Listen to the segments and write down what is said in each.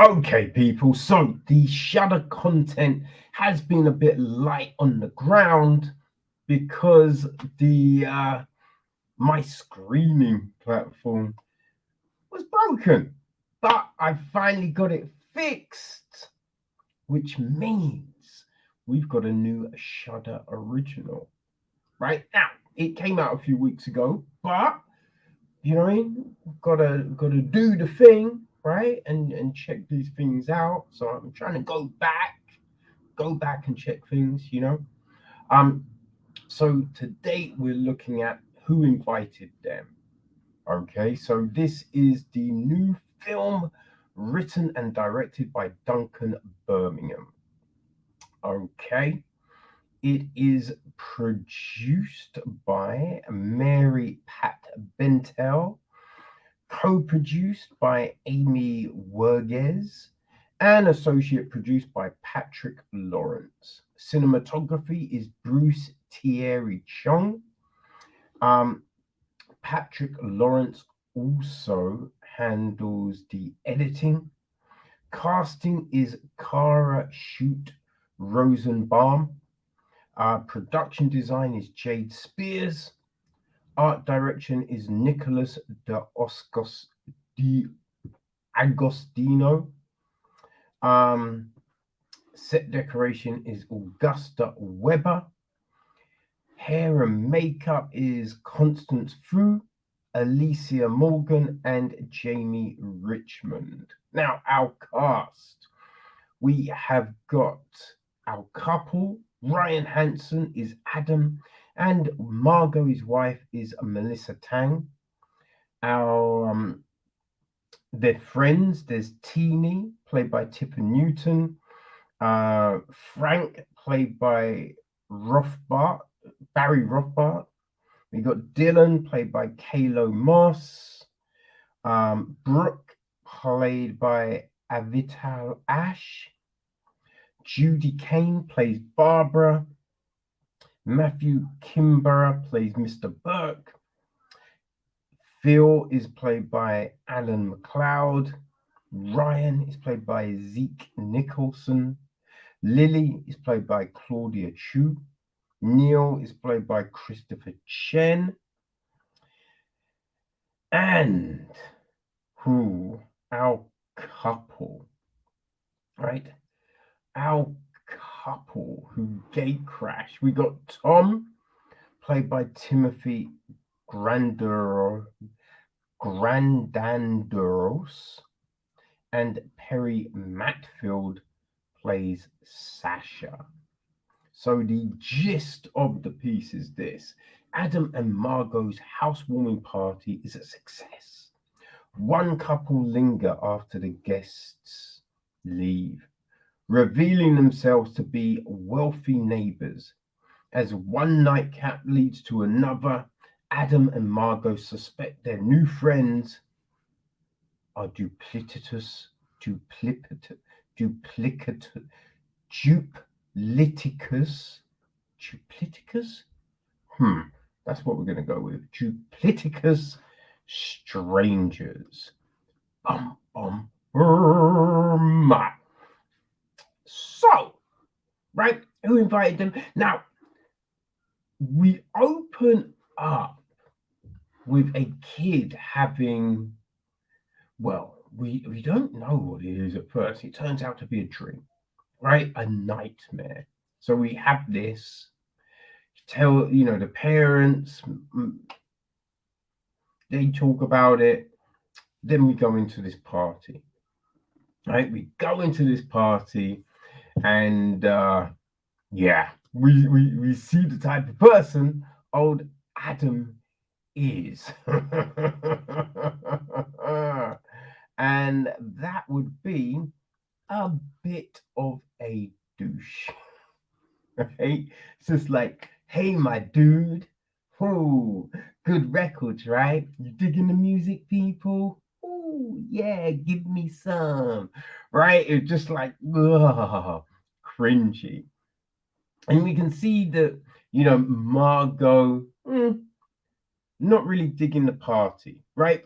Okay, people, so the Shudder content has been a bit light on the ground because the my screening platform was broken, but I finally got it fixed, which means we've got a new Shudder original. Right now, it came out a few weeks ago, but you know what I mean? Gotta do the thing, right? And check these things out. So I'm trying to go back and check things. Um, so today we're looking at who invited them. Okay, so this is the new film written and directed by Duncan Birmingham. Okay, it is produced by Mary Pat Bentel, co-produced by Amy Werges, and associate produced by Patrick Lawrence. Cinematography is Bruce Thierry Chung. Um, Patrick Lawrence also handles the editing. Casting is Cara Shoot Rosenbaum. Production design is Jade Spears. Art direction is Nicholas de Agostino. Set decoration is Augusta Weber. Hair and makeup is Constance Fu, Alicia Morgan, and Jamie Richmond. Now, our cast. We have got our couple. Ryan Hansen is Adam, and Margo, his wife, is Melissa Tang. Our their friends, there's Teeny, played by Tipper Newton, Frank, played by Barry Rothbart. We got Dylan, played by Kalo Moss, Brooke, played by Avital Ash, Judy Kane plays Barbara, Matthew Kimborough plays Mr. Burke, Phil is played by Alan McLeod, Ryan is played by Zeke Nicholson, Lily is played by Claudia Chu, Neil is played by Christopher Chen, and our couple, right? Our couple who gate crash. We got Tom, played by Timothy Grandanderos, and Perry Mattfeld plays Sasha. So the gist of the piece is this: Adam and Margot's housewarming party is a success. One couple linger after the guests leave, revealing themselves to be wealthy neighbors. As one nightcap leads to another, Adam and Margo suspect their new friends are duplicitous, duplicitous, duplicitous. That's what we're going to go with. Duplicitous strangers. Bum, bum, bum. So, right, who invited them? Now, we open up with a kid having, well, we don't know what it is at first. It turns out to be a dream, right? A nightmare. So we have this, the parents, they talk about it. Then we go into this party, right? We go into this party and, we see the type of person old Adam is. And that would be a bit of a douche. Right? It's just like, hey, my dude. Oh, good records, right? You digging the music, people? Oh, yeah, give me some. Right? It's just like, ugh, cringy. And we can see that, Margo, not really digging the party, right?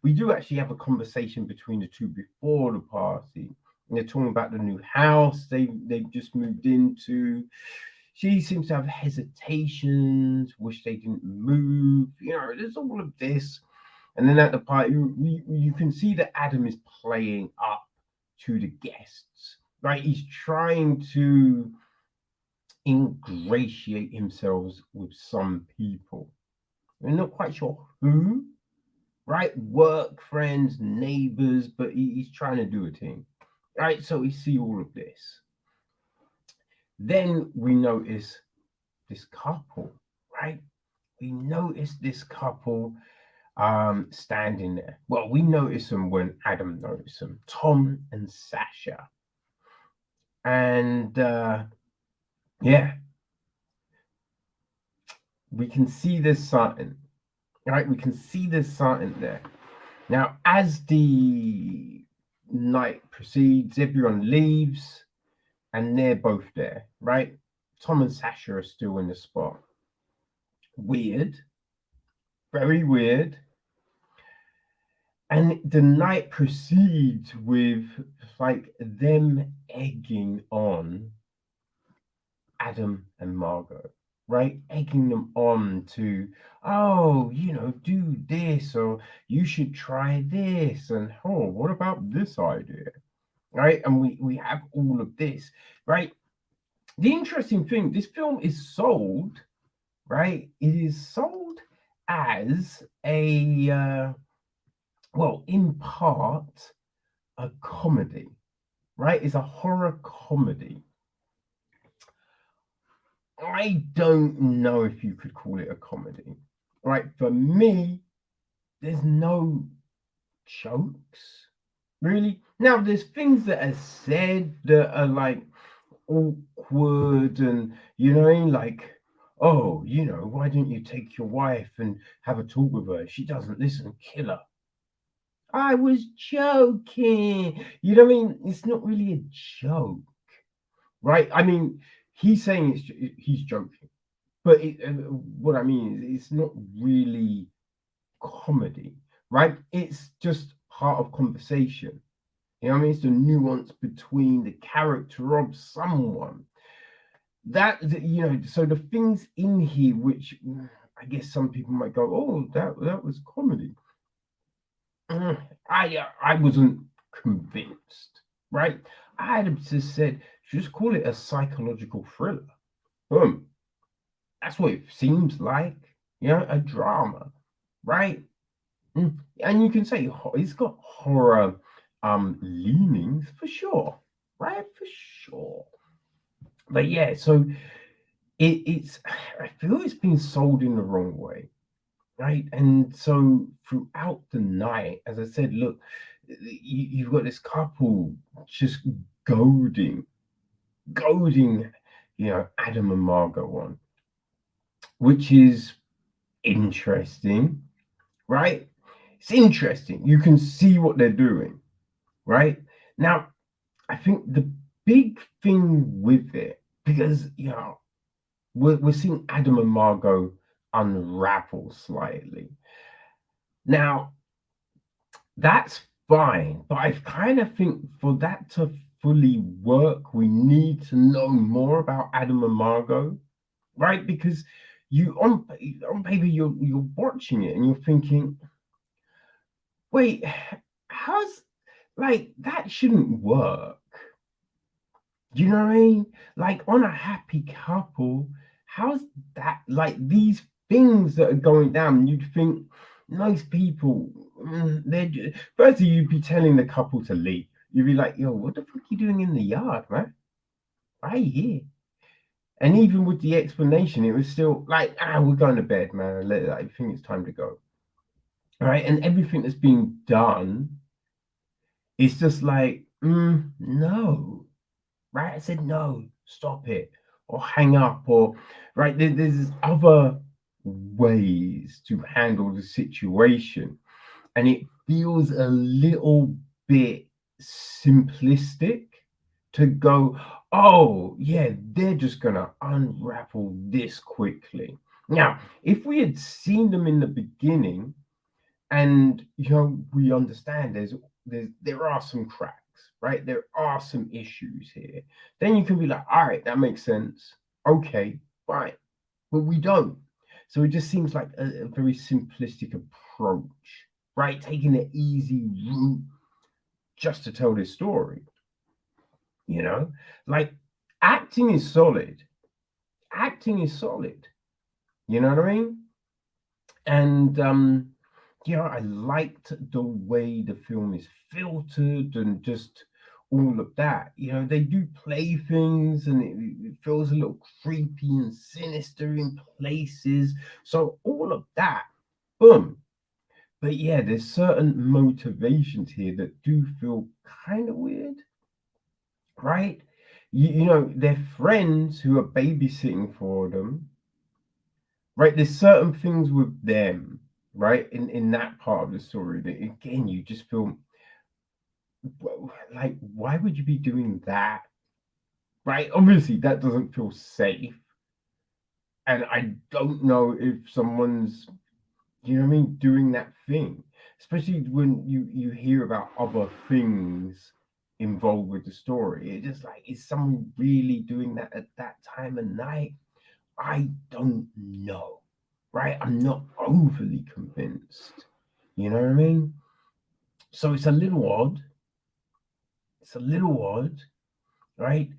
We do actually have a conversation between the two before the party. And they're talking about the new house they've just moved into. She seems to have hesitations, wish they didn't move. There's all of this. And then at the party, you can see that Adam is playing up to the guests, right? He's trying to ingratiate himself with some people. We're not quite sure who, right? Work friends, neighbors, but he's trying to do a thing, right? So we see all of this. Then we notice this couple, right? We notice this couple standing there. Well, we notice them when Adam noticed them, Tom and Sasha. And yeah, we can see there's something, right? We can see there's something there. Now, as the night proceeds, everyone leaves and they're both there, right? Tom and Sasha are still in the spot. Weird, very weird. And the night proceeds with like them egging on Adam and Margo, right? Egging them on to, oh, do this, or you should try this, and oh, what about this idea, right? And we have all of this, right? The interesting thing, this film is sold, right? It is sold as a well, in part, a comedy, right? It's a horror comedy. I don't know if you could call it a comedy, right? For me, there's no jokes, really. Now, there's things that are said that are like awkward and, like, oh, why don't you take your wife and have a talk with her? If she doesn't listen, kill her. I was joking. You know what I mean? It's not really a joke, right? I mean, he's saying he's joking, but what I mean is it's not really comedy, right? It's just part of conversation. You know what I mean? It's the nuance between the character of someone. So the things in here which I guess some people might go, oh, that was comedy. I wasn't convinced, right? I'd have just said, just call it a psychological thriller. Boom. That's what it seems like, a drama, right? And you can say it's got horror leanings for sure, right? For sure. But yeah, so it's I feel it's been sold in the wrong way. Right. And so throughout the night, as I said, look, you've got this couple just goading, Adam and Margo on, which is interesting, right? It's interesting. You can see what they're doing, right? Now, I think the big thing with it, because, we're seeing Adam and Margo unravel slightly. Now, that's fine, but I kind of think for that to fully work, we need to know more about Adam and Margo, right? Because you on paper you're watching it and you're thinking, wait, how's like that shouldn't work? Do you know what I mean? Like on a happy couple, how's that like these things that are going down? You'd think nice people, firstly, you'd be telling the couple to leave. You'd be like, yo, what the fuck are you doing in the yard, man? Right here. And even with the explanation, it was still like, we're going to bed, man. I think it's time to go. Right. And everything that's being done is just like, no. Right? I said, no, stop it, or hang up, or right. There's other ways to handle the situation. And it feels a little bit simplistic to go, oh, yeah, they're just going to unravel this quickly. Now, if we had seen them in the beginning, and we understand there are some cracks, right? There are some issues here. Then you can be like, all right, that makes sense. Okay, fine. But we don't. So it just seems like a very simplistic approach, right? Taking the easy route just to tell this story. You know, like acting is solid. Acting is solid. You know what I mean? And I liked the way the film is filtered and just all of that. They do play things, and it feels a little creepy and sinister in places. So all of that, boom. But yeah, there's certain motivations here that do feel kind of weird, right? They're friends who are babysitting for them, right? There's certain things with them, right, in that part of the story that again you just feel like, why would you be doing that, right? Obviously that doesn't feel safe, and I don't know if someone's, what I mean, doing that thing, especially when you hear about other things involved with the story. It's just like, is someone really doing that at that time of night? I don't know, right? I'm not overly convinced. You know what I mean? So it's a little odd. It's a little odd, right?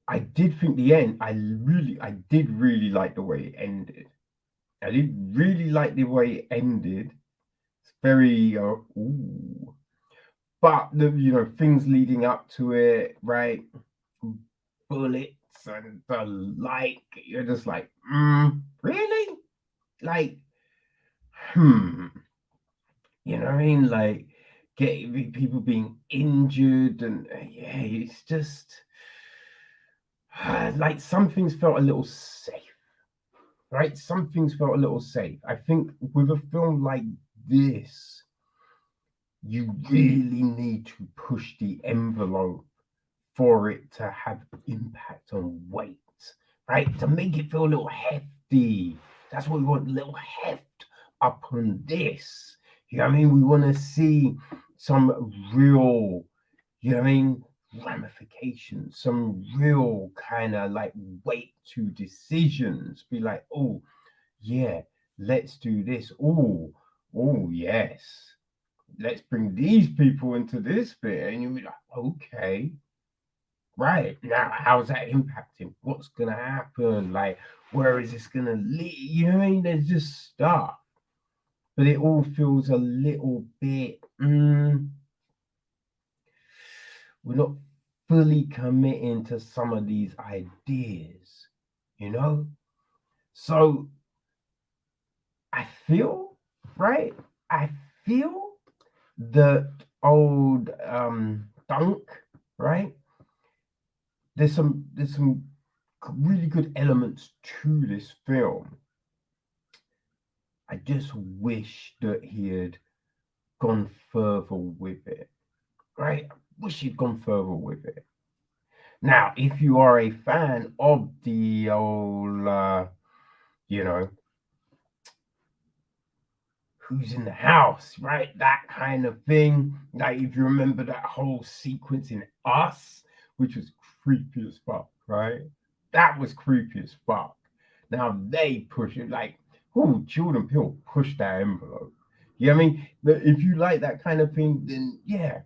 I did think the end, I did really like the way it ended. I did really like the way it ended. It's very, ooh. But the, things leading up to it, right? Bullets and the like, you're just like, really? Like, hmm. You know what I mean? Like, get people being injured, and yeah, it's just like some things felt a little safe, right? Some things felt a little safe. I think with a film like this, you really need to push the envelope for it to have impact on weight, right? To make it feel a little hefty. That's what we want, a little heft up on this. You know what I mean? We want to see some real, I mean, ramifications, some real kind of like weight to decisions. Be like, oh, yeah, let's do this. Oh, yes. Let's bring these people into this bit. And you'll be like, okay, right, now how's that impacting? What's gonna happen? Like, where is this gonna lead? You know what I mean? There's just stuff, but it all feels a little bit. We're not fully committing to some of these ideas, you know. So I feel, right. I feel that old Dunk, right. There's some really good elements to this film. I just wish that he had gone further with it, right? I wish he'd gone further with it. Now, if you are a fan of the old, you know, who's in the house, right? That kind of thing. Like, if you remember that whole sequence in Us, which was creepy as fuck, right? That was creepy as fuck. Now they push it like, oh, Jordan Peele pushed that envelope. You know what I mean? But if you like that kind of thing, then yeah,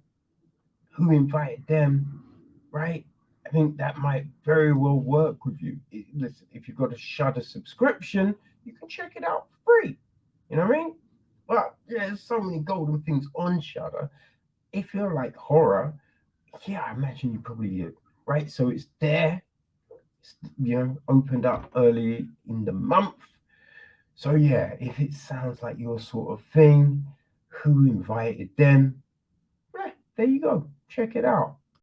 who invited them, right? I think that might very well work with you. Listen, if you've got a Shudder subscription, you can check it out for free. You know what I mean? But yeah, there's so many golden things on Shudder. If you're like horror, yeah, I imagine you probably do, right? So it's there. It's, opened up early in the month. So yeah, if it sounds like your sort of thing, who invited them? There you go. Check it out.